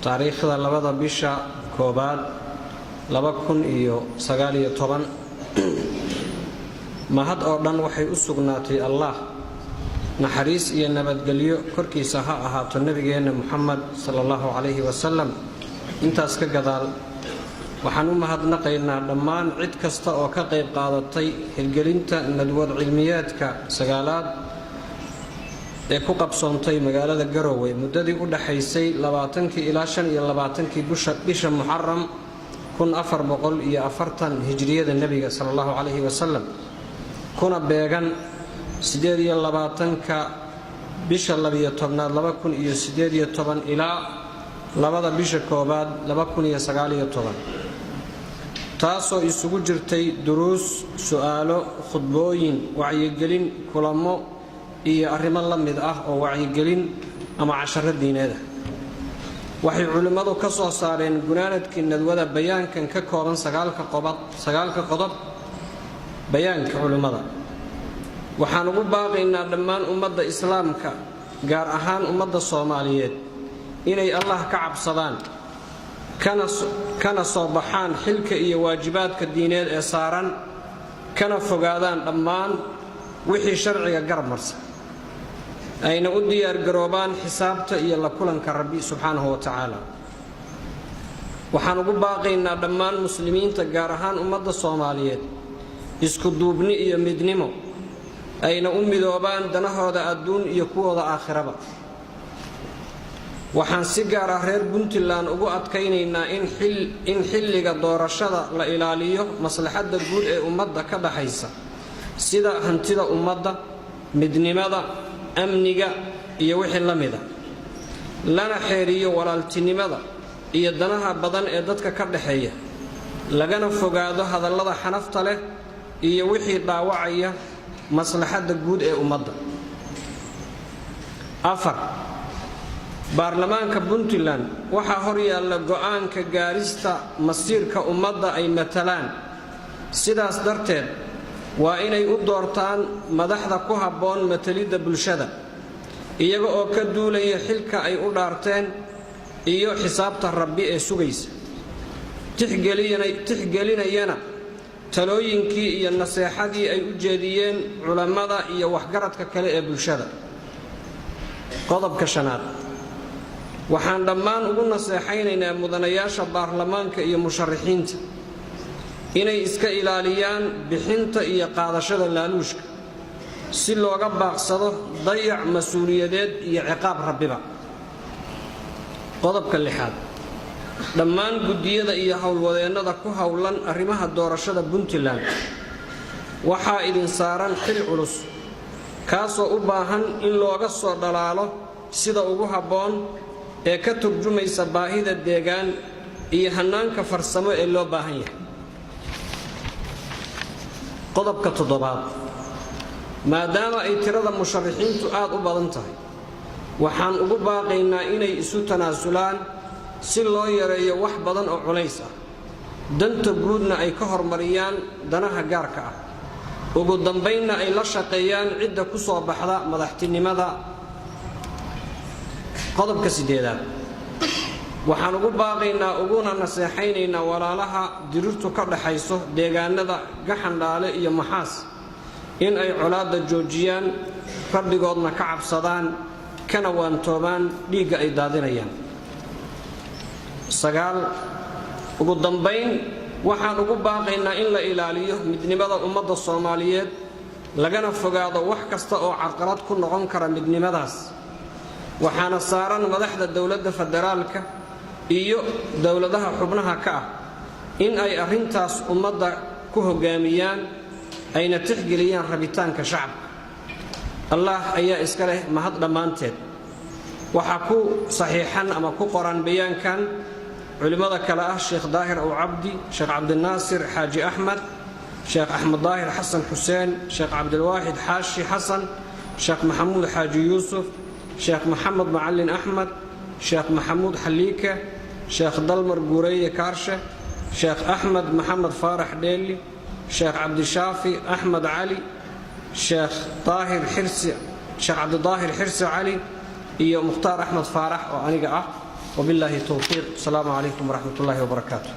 taariikhda labada bisha koobaad 2019 mahad oo dhan waxay u sugnaatay Allah naxariis iyo nabadgelyo korkiisa ha ahaato nabigeena Muhammad sallallahu alayhi wasallam intaas ka gadaal waxaan u mahadnaqaynaa dhammaan cid kasta oo ka qayb qaadatay hirgelinta nadwad cilmiyeedka sagaalaad ee ku qabsoontay magaalada Garowe muddadii u dhaxaysay 20 ilaa 25 bisha Muharram 1440 hijriyada nabiga sallallahu alayhi wasallam kuna beegan 28 bisha 12 2018 ilaa labada bisha koobaad 2019 taasoo isugu jirtay duruus su'aalo khudbooyin wacyigelin kulamo iyo arrimo la mid ah oo wacyigelin ama casharo diineed waxay culimadu ka soo saareen gunaanadkii nadwada bayaankan ka kooban 9 qodob bayaanka culimada waxaan ugu baaqaynaa dhammaan ummadda islaamka gaar ahaan ummadda Soomaaliyeed inay Allah ka cabsadaan kana soo baxaan xilka iyo waajibaadka diineed ee saaran kana fogaadaan dhammaan wixii sharciga garab marsan ayna u diyaar garoobaan xisaabta iyo la kulanka Rabbi subhanahu wa ta'ala waxaan ugu baaqaynaa dhammaan muslimiinta gaar ahaan ummadda Soomaaliyeed isku duubni iyo midnimo ayna u midoobaan danahooda adduun iyo kuwooda aakhiraba waxaan si gaar ah reer Puntland ugu adkaynaynaa in xilliga doorashada la ilaaliyo maslaxadda guud ee ummadda ka dhaxaysa sida hantida ummadda midnimada amniga iyo wixii la mid ah lana xeeriyo walaaltinimada iyo danaha badan ee dadka ka dhaxeeya lagana fogaado hadallada xanafta leh iyo wixii dhaawacaya maslaxadda guud ee ummadda baarlamaanka Puntland waxa hor yaalla go'aanka gaarista masiirka ummadda ay matalaan sidaas darteed waa inay u doortaan madaxda ku habboon matalidda bulshada iyaga oo ka duulaya xilka ay u dhaarteen iyo xisaabta Rabbi ee sugaysa tixgelinayana talooyinkii iyo naseexadii ay u jeediyeen culimada iyo waxgaradka kale ee bulshada qodobka shanaad waxaan dhammaan ugu naseexaynaynaa mudanayaasha baarlamaanka iyo musharaxiinta inay iska ilaaliyaan bixinta iyo qaadashada laaluushka si looga baaqsado dayac mas'uuliyadeed iyo ciqaab Rabbiba qodobka lixaad dhammaan gudiyada iyo howlwadeennada ku howlan arrimaha doorashada Puntland waxaa idin saaran xil culus kaasoo u baahan in looga soo dhalaalo sida ugu habboon ee ka turjumaysa baahida deegaan iyo hanaanka farsamo ee loo baahan yahay qodobka toddobaad maadaama ay tirada musharaxiintu aad u badan tahay waxaan ugu baaqaynaa inay isu tanaasulaan si loo yareeyo wax badan oo culays ah danta guudna ay ka hormariyaan danaha gaarka ah ugu dambaynna ay la shaqeeyaan cidda ku soo baxda madaxtinimada qodobka sideedaad waxaan ugu baaqaynaa uguna naseexaynaynaa walaalaha dirirtu ka dhaxayso deegaanada Gaxandhaale iyo Maxaas in ay colaadda joojiyaan rabbigoodna ka cabsadaan kana waantoobaan dhiigga ay daadinayaan ugu dambayn waxaan ugu baaqaynaa in la ilaaliyo midnimada ummadda Soomaaliyeed lagana fogaado wax kasta oo carqalad ku noqon kara midnimadaas waxaana saaran madaxda dawladda federaalka iyo dawladaha xubnaha ka ah in ay arrintaas ummadda ku hogaamiyaan ayna tixgeliyaan rabitaanka shacabka Allah ayaa iska leh mahad dhamaanteed waxa ku saxiixan ama ku qoran bayaankan culimada kala ah Sheikh Daahir Aw Abdi Sheikh Abdul Nasir Haji Ahmad Sheikh Ahmad Daahir Hassan Hussein Sheikh Abdul Wahid Hashi Hassan Sheikh Mahmoud Haji Yusuf Sheikh Muhammad Ma'allin Ahmad Sheikh Mahmoud Halika Sheikh Dalmar Gureye Karshe Sheikh Ahmad Muhammad Farah Deli Sheikh Abdul Shafi Ahmad Ali Sheikh Tahir Hirsi Sheikh Abdul Dahir Hirsi Ali iyo Mukhtar Ahmad Farah oo aniga ah وبالله التوفيق. السلام عليكم ورحمة الله وبركاته.